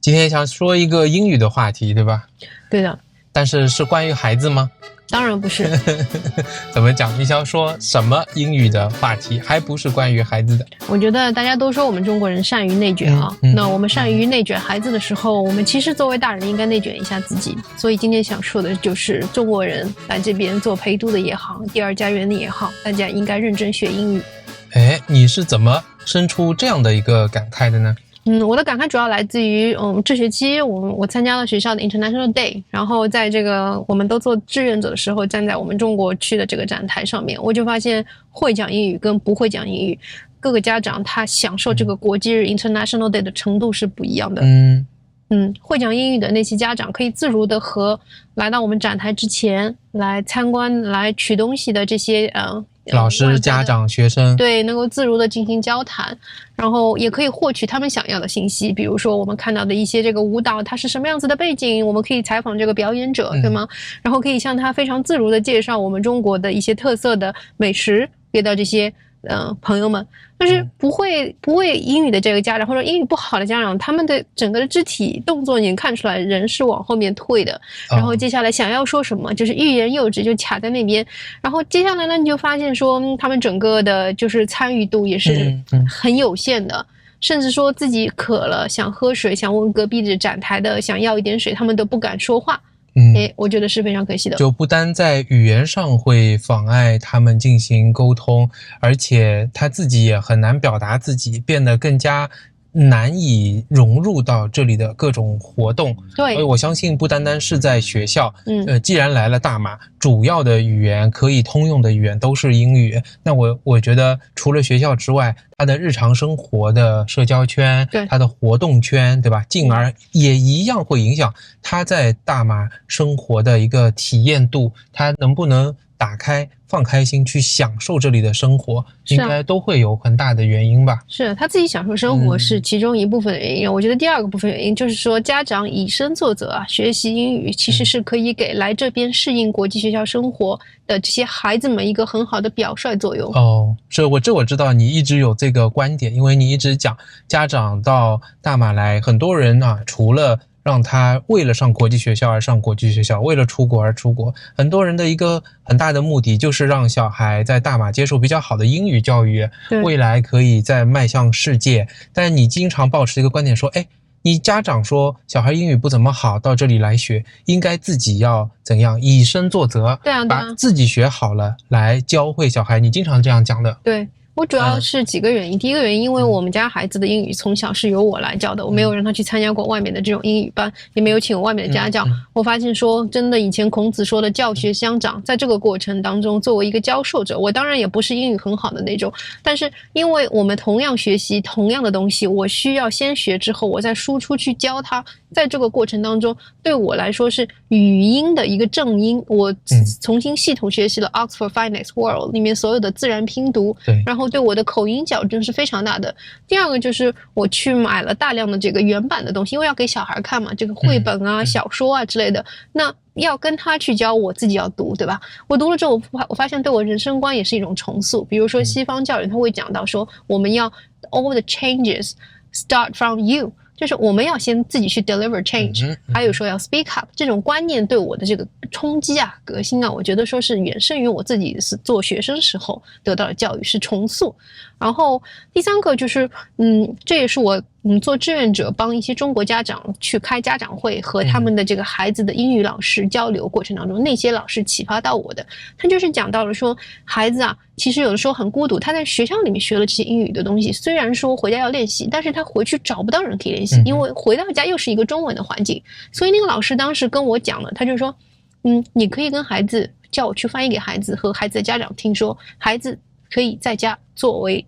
今天想说一个英语的话题，对吧？对的。但是是关于孩子吗？当然不是。怎么讲？你想说什么英语的话题，还不是关于孩子的？我觉得大家都说我们中国人善于内卷啊，那我们善于内卷孩子的时候，我们其实作为大人应该内卷一下自己。所以今天想说的就是中国人来这边做陪读的也好，第二家园的也好，大家应该认真学英语。你是怎么生出这样的一个感慨的呢？我的感慨主要来自于，这学期我参加了学校的 International Day， 然后在这个我们都做志愿者的时候，站在我们中国区的这个展台上面，我就发现会讲英语跟不会讲英语，各个家长他享受这个国际日 International Day 的程度是不一样的。会讲英语的那些家长可以自如的和来到我们展台之前来参观、来取东西的这些老师、家长、学生，对，能够自如的进行交谈，然后也可以获取他们想要的信息。比如说我们看到的一些这个舞蹈它是什么样子的背景，我们可以采访这个表演者，对吗？然后可以向他非常自如的介绍我们中国的一些特色的美食给到这些朋友们。但是不会英语的这个家长，或者英语不好的家长，他们的整个的肢体动作你看出来人是往后面退的，然后接下来想要说什么就是欲言又止，就卡在那边。然后接下来呢，你就发现说他们整个的就是参与度也是很有限的，甚至说自己渴了想喝水，想问隔壁的展台的想要一点水，他们都不敢说话。我觉得是非常可惜的。就不单在语言上会妨碍他们进行沟通，而且他自己也很难表达自己，变得更加难以融入到这里的各种活动。对，所以我相信不单单是在学校，既然来了大马，主要的语言可以通用的语言都是英语。那我觉得除了学校之外，他的日常生活的社交圈，他的活动圈，对吧？进而也一样会影响他在大马生活的一个体验度，他能不能打开放开心去享受这里的生活，应该都会有很大的原因吧。是他自己享受生活是其中一部分的原因。我觉得第二个部分原因就是说，家长以身作则啊，学习英语其实是可以给来这边适应国际学校生活的这些孩子们一个很好的表率作用。是我知道你一直有这个观点，因为你一直讲家长到大马来，很多人啊，除了让他为了上国际学校而上国际学校，为了出国而出国，很多人的一个很大的目的就是让小孩在大马接受比较好的英语教育，未来可以再迈向世界。但你经常抱持一个观点说，你家长说小孩英语不怎么好，到这里来学，应该自己要怎样以身作则，把自己学好了来教会小孩，你经常这样讲的。对，我主要是几个原因。第一个原因，因为我们家孩子的英语从小是由我来教的，我没有让他去参加过外面的这种英语班，也没有请外面的家教。我发现说真的，以前孔子说的教学相长，在这个过程当中作为一个教授者，我当然也不是英语很好的那种，但是因为我们同样学习同样的东西，我需要先学之后我再输出去教他，在这个过程当中对我来说是语音的一个正音。我重新系统学习了 Oxford Phonics World 里面所有的自然拼读，然后对我的口音矫正是非常大的。第二个就是我去买了大量的这个原版的东西，因为要给小孩看嘛，这个绘本啊、小说啊之类的，那要跟他去教，我自己要读，对吧？我读了之后我发现对我人生观也是一种重塑。比如说西方教育他会讲到说，我们要 all the changes start from you，就是我们要先自己去 deliver change，还有说要 speak up， 这种观念对我的这个冲击啊、革新啊，我觉得说是远胜于我自己是做学生时候得到的教育，是重塑。然后第三个就是，这也是我做志愿者帮一些中国家长去开家长会，和他们的这个孩子的英语老师交流过程当中，那些老师启发到我的，他就是讲到了说，孩子啊，其实有的时候很孤独，他在学校里面学了这些英语的东西，虽然说回家要练习，但是他回去找不到人可以练习，因为回到家又是一个中文的环境。所以那个老师当时跟我讲了，他就说，你可以跟孩子，叫我去翻译给孩子和孩子的家长听说，孩子可以在家作为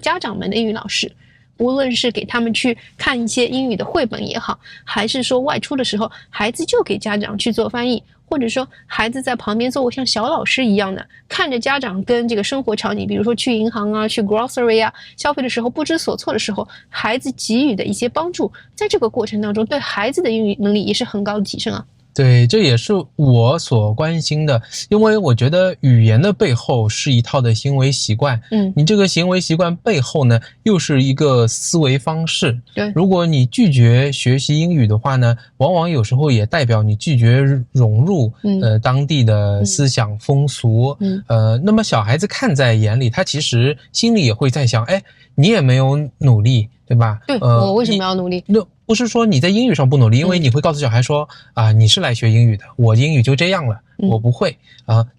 家长们的英语老师，无论是给他们去看一些英语的绘本也好，还是说外出的时候孩子就给家长去做翻译，或者说孩子在旁边作为像小老师一样的看着家长跟这个生活场景，比如说去银行啊、去 grocery 啊消费的时候不知所措的时候，孩子给予的一些帮助，在这个过程当中对孩子的英语能力也是很高的提升啊。对，这也是我所关心的，因为我觉得语言的背后是一套的行为习惯，你这个行为习惯背后呢，又是一个思维方式。对，如果你拒绝学习英语的话呢，往往有时候也代表你拒绝融入当地的思想风俗，那么小孩子看在眼里，他其实心里也会在想，哎，你也没有努力，对吧？对，我为什么要努力？那不是说你在英语上不努力，因为你会告诉小孩说你是来学英语的，我英语就这样了，我不会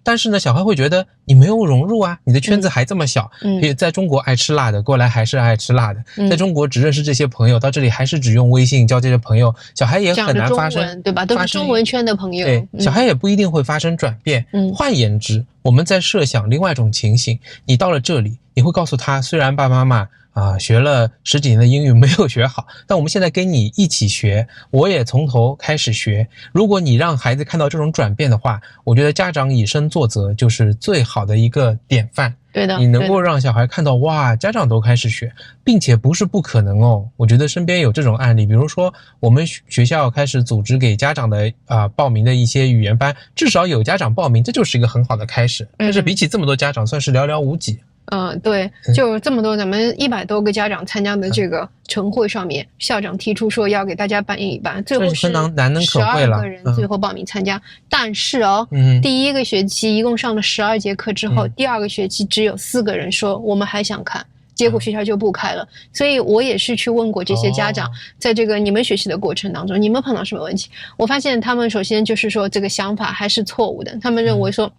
但是呢，小孩会觉得你没有融入啊，你的圈子还这么小，在中国爱吃辣的过来还是爱吃辣的，在中国只认识这些朋友，到这里还是只用微信交这些朋友，小孩也很难发生，对吧？都是中文圈的朋友，对，小孩也不一定会发生转变。换言之，我们在设想另外一种情形，你到了这里，你会告诉他，虽然爸爸妈妈学了10几年的英语没有学好，但我们现在跟你一起学，我也从头开始学。如果你让孩子看到这种转变的话，我觉得家长以身作则就是最好的一个典范。对的，你能够让小孩看到，哇，家长都开始学，并且不是不可能哦。我觉得身边有这种案例，比如说我们学校开始组织给家长的报名的一些语言班，至少有家长报名，这就是一个很好的开始。但是比起这么多家长，算是寥寥无几。对，就这么多，咱们100多个家长参加的这个晨会上面，校长提出说要给大家办英语班，最后是难能可贵了12个人最后报名参加，但是第一个学期一共上了12节课之后，第2个学期只有4个人说我们还想看。结果学校就不开了，所以我也是去问过这些家长，在这个你们学习的过程当中，你们碰到什么问题？我发现他们首先就是说这个想法还是错误的，他们认为说，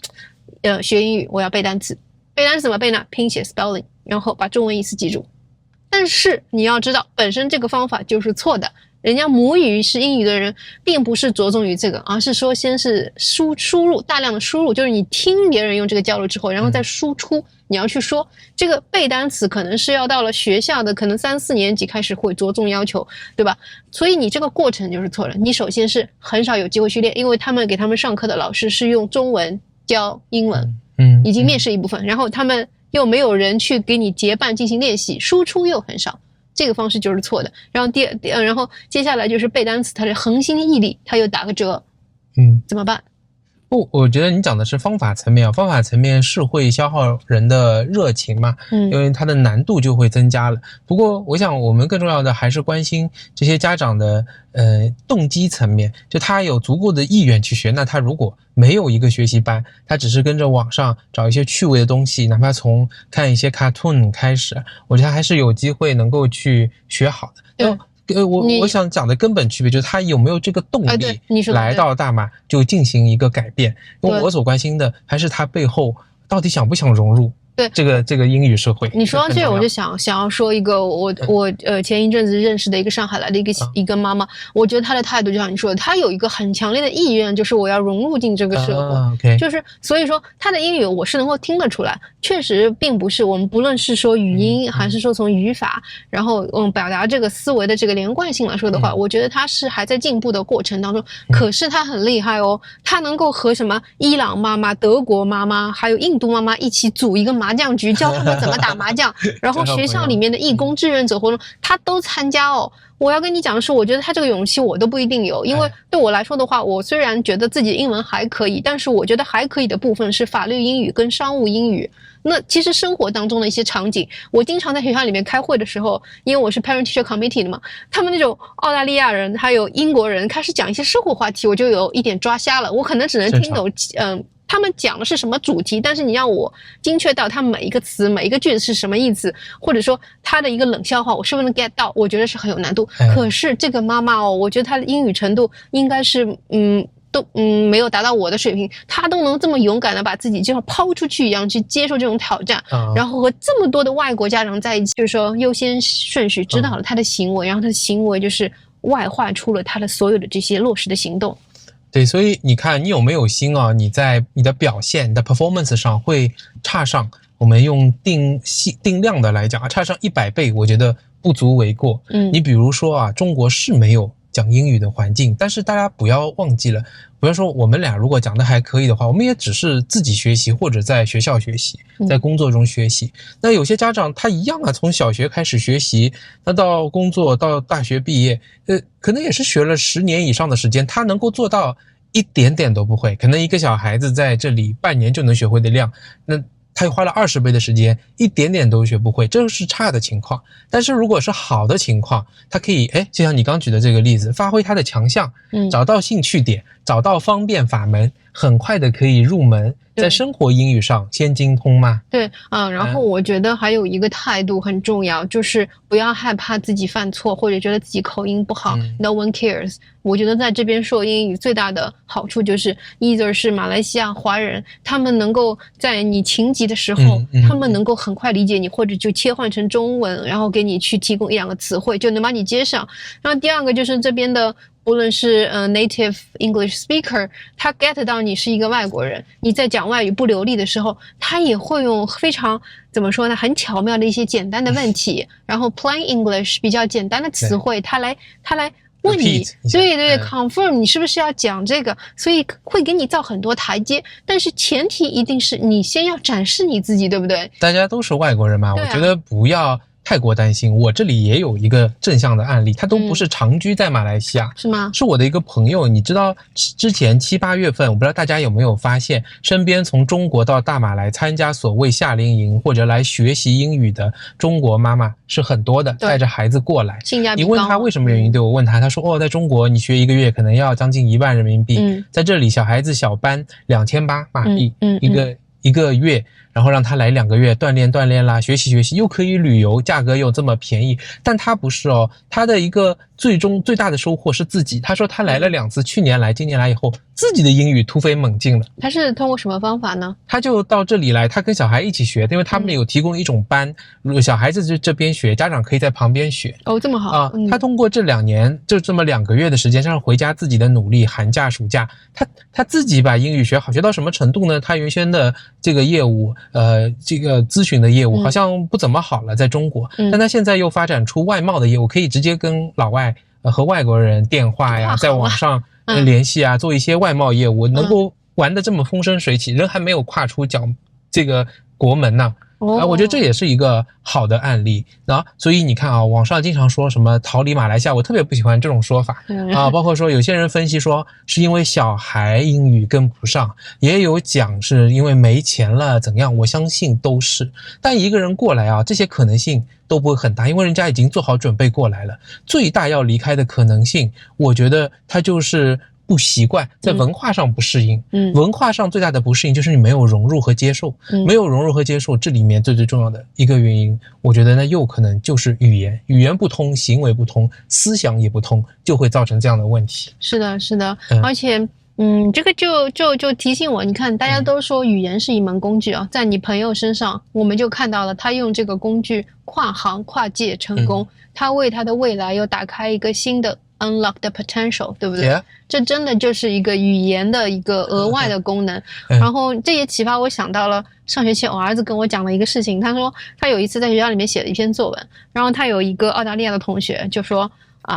学英语我要背单词。背单词怎么背呢？拼写 spelling， 然后把中文意思记住。但是你要知道，本身这个方法就是错的。人家母语是英语的人，并不是着重于这个，而是说先是输入，大量的输入，就是你听别人用这个交流之后，然后再输出，你要去说。这个背单词可能是要到了学校的可能3、4年级开始会着重要求，对吧？所以你这个过程就是错了。你首先是很少有机会去练，因为他们给他们上课的老师是用中文教英文。已经面试一部分，然后他们又没有人去给你结伴进行练习，输出又很少，这个方式就是错的。然后然后接下来就是背单词，它的恒心毅力它又打个折，怎么办？不，我觉得你讲的是方法层面方法层面是会消耗人的热情嘛，因为它的难度就会增加了。不过我想我们更重要的还是关心这些家长的动机层面，就他有足够的意愿去学，那他如果没有一个学习班，他只是跟着网上找一些趣味的东西，哪怕从看一些 cartoon 开始，我觉得还是有机会能够去学好的。我想讲的根本区别就是他有没有这个动力来到大马就进行一个改变，因为我所关心的还是他背后到底想不想融入对这个英语社会。你说到这，我就想要说一个我前一阵子认识的一个上海来的一个妈妈，我觉得她的态度就像你说的，她有一个很强烈的意愿，就是我要融入进这个社会，就是所以说她的英语我是能够听得出来，确实并不是我们不论是说语音还是说从语法，然后表达这个思维的这个连贯性来说的话，我觉得她是还在进步的过程当中。可是她很厉害哦，她能够和什么伊朗妈妈、德国妈妈还有印度妈妈一起组一个麻将局，教他们怎么打麻将，然后学校里面的义工志愿者活动他都参加哦。我要跟你讲的是，我觉得他这个勇气我都不一定有，因为对我来说的话，我虽然觉得自己英文还可以，但是我觉得还可以的部分是法律英语跟商务英语。那其实生活当中的一些场景，我经常在学校里面开会的时候，因为我是 Parent Teacher Committee 的嘛，他们那种澳大利亚人还有英国人开始讲一些生活话题，我就有一点抓瞎了，我可能只能听懂他们讲的是什么主题，但是你让我精确到他每一个词每一个句子是什么意思，或者说他的一个冷笑话我是不是能 get 到，我觉得是很有难度。可是这个妈妈我觉得她的英语程度应该是没有达到我的水平，她都能这么勇敢的把自己就像抛出去一样去接受这种挑战，然后和这么多的外国家长在一起，就是说优先顺序指导了她的行为，然后她的行为就是外化出了她的所有的这些落实的行动。对，所以你看你有没有心啊，你在你的表现你的 performance 上会差上，我们用定量的来讲差上100倍，我觉得不足为过。你比如说中国是没有讲英语的环境，但是大家不要忘记了，比如说我们俩如果讲的还可以的话，我们也只是自己学习或者在学校学习，在工作中学习。那有些家长他一样从小学开始学习，那到工作到大学毕业可能也是学了10年以上的时间，他能够做到一点点都不会，可能一个小孩子在这里半年就能学会的量，那他花了20倍的时间，一点点都学不会，这是差的情况。但是如果是好的情况，他可以就像你刚举的这个例子，发挥他的强项，找到兴趣点，找到方便法门，很快的可以入门，在生活英语上先精通嘛。对然后我觉得还有一个态度很重要，就是不要害怕自己犯错，或者觉得自己口音不好，No one cares。我觉得在这边说英语最大的好处就是either是马来西亚华人，他们能够在你情急的时候，他们能够很快理解你，或者就切换成中文，然后给你去提供1-2个词汇，就能把你接上。然后第二个就是这边的无论是native English speaker， 他 get 到你是一个外国人，你在讲外语不流利的时候，他也会用非常怎么说呢，很巧妙的一些简单的问题，然后 plain English 比较简单的词汇，他来问你，对confirm 你是不是要讲这个，所以会给你造很多台阶，但是前提一定是你先要展示你自己，对不对？大家都是外国人嘛，我觉得不要太过担心。我这里也有一个正向的案例，他都不是长居在马来西亚，是吗？是我的一个朋友。你知道之前7、8月份，我不知道大家有没有发现，身边从中国到大马来参加所谓夏令营或者来学习英语的中国妈妈是很多的，带着孩子过来。性价比高。你问他为什么原因，对，我问他，他说在中国你学1个月可能要将近1万人民币，在这里小孩子小班2800马币，一个月，然后让他来2个月锻炼啦，学习，又可以旅游，价格又这么便宜。但他不是他的一个最大的收获是自己。他说他来了2次，去年来今年来以后，自己的英语突飞猛进了。他是通过什么方法呢？他就到这里来，他跟小孩一起学，因为他们有提供一种班，小孩子就这边学，家长可以在旁边学。这么好他通过这2年就这么2个月的时间，让回家自己的努力，寒假暑假他自己把英语学好，学到什么程度呢？他原先的这个业务这个咨询的业务好像不怎么好了，在中国，但他现在又发展出外贸的业务，可以直接跟老外和外国人电话呀，在网上联系啊，做一些外贸业务，能够玩得这么风生水起，人还没有跨出这个国门呢。我觉得这也是一个好的案例所以你看网上经常说什么逃离马来西亚，我特别不喜欢这种说法包括说有些人分析说是因为小孩英语跟不上，也有讲是因为没钱了怎样，我相信都是。但一个人过来这些可能性都不会很大，因为人家已经做好准备过来了。最大要离开的可能性，我觉得他就是不习惯，在文化上不适应。文化上最大的不适应就是你没有融入和接受，没有融入和接受，这里面最重要的一个原因，我觉得那有可能就是语言不通，行为不通，思想也不通，就会造成这样的问题。是的而且这个就提醒我，你看大家都说语言是一门工具在你朋友身上我们就看到了他用这个工具跨行跨界成功，他为他的未来又打开一个新的unlock the potential， 对不对？这真的就是一个语言的一个额外的功能。然后这也启发我想到了上学期我儿子跟我讲了一个事情，他说他有一次在学校里面写了一篇作文，然后他有一个澳大利亚的同学就说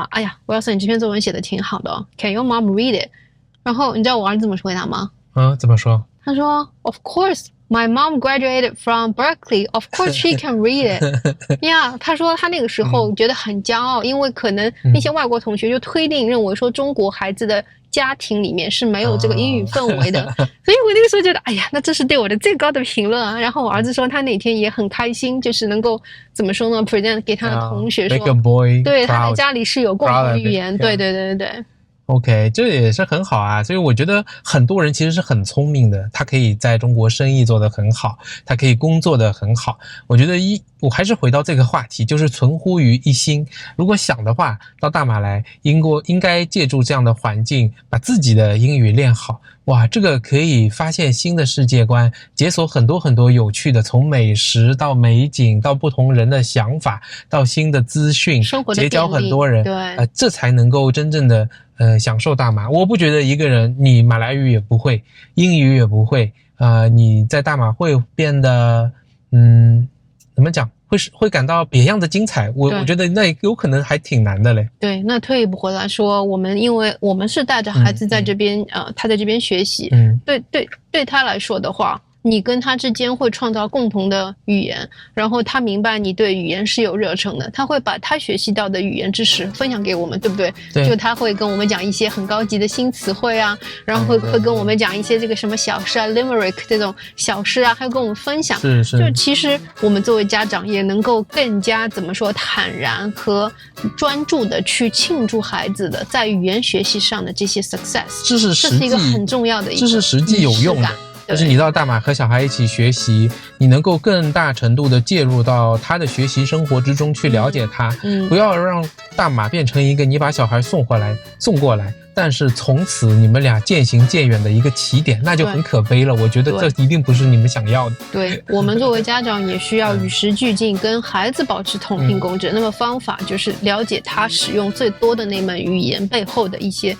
哎呀Wilson，你这篇作文写的挺好的Can your mom read it？ 然后你知道我儿子怎么回答吗？怎么说？他说 Of course，My mom graduated from Berkeley. Of course she can read it. 他说他那个时候觉得很骄傲，因为可能那些外国同学就推定认为说中国孩子的家庭里面是没有这个英语氛围的，所以我那个时候觉得，哎呀，那这是对我的最高的评论啊。然后我儿子说他那天也很开心，就是能够怎么说呢 ，present 给他的同学说，对，他在家里是有共同语言，对。OK， 这也是很好啊，所以我觉得很多人其实是很聪明的，他可以在中国生意做得很好，他可以工作得很好。我觉得我还是回到这个话题，就是存乎于一心。如果想的话，到大马来应该借助这样的环境，把自己的英语练好。哇，这个可以发现新的世界观，解锁很多很多有趣的，从美食到美景，到不同人的想法，到新的资讯，结交很多人，对，这才能够真正的享受大马。我不觉得一个人你马来语也不会，英语也不会你在大马会变得怎么讲，会感到别样的精彩。我觉得那有可能还挺难的嘞。对，那退一步回来说，因为我们是带着孩子在这边他在这边学习，对他来说的话，你跟他之间会创造共同的语言，然后他明白你对语言是有热忱的，他会把他学习到的语言知识分享给我们，对不对？对，就他会跟我们讲一些很高级的新词汇啊，然后会跟我们讲一些这个什么小诗啊 limerick 这种小诗啊，还会跟我们分享。是，就其实我们作为家长也能够更加怎么说坦然和专注的去庆祝孩子的在语言学习上的这些 success， 这是一个很重要的一个，这是实际有用的。就是你到大马和小孩一起学习，你能够更大程度的介入到他的学习生活之中去了解他，不要让大马变成一个你把小孩送过来，但是从此你们俩渐行渐远的一个起点，那就很可悲了。我觉得这一定不是你们想要的。对，我们作为家长也需要与时俱进，跟孩子保持同频共振。那么方法就是了解他使用最多的那门语言背后的一些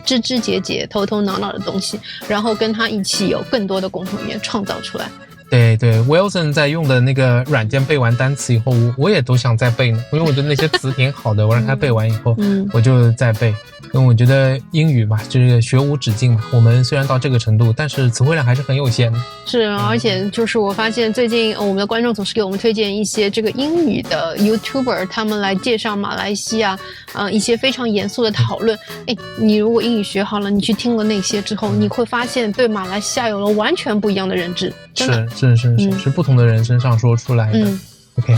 枝枝节节、头头脑脑的东西，然后跟他一起有更多的共同语言创造出来。对，Wilson 在用的那个软件背完单词以后，我也都想再背呢，因为我觉得那些词挺好的，我让他背完以后，我就再背。因为我觉得英语嘛，就是学无止境嘛。我们虽然到这个程度，但是词汇量还是很有限的。是，而且就是我发现最近我们的观众总是给我们推荐一些这个英语的 YouTuber， 他们来介绍马来西亚，一些非常严肃的讨论。你如果英语学好了，你去听了那些之后，你会发现对马来西亚有了完全不一样的认知。真的是不同的人身上说出来的。OK。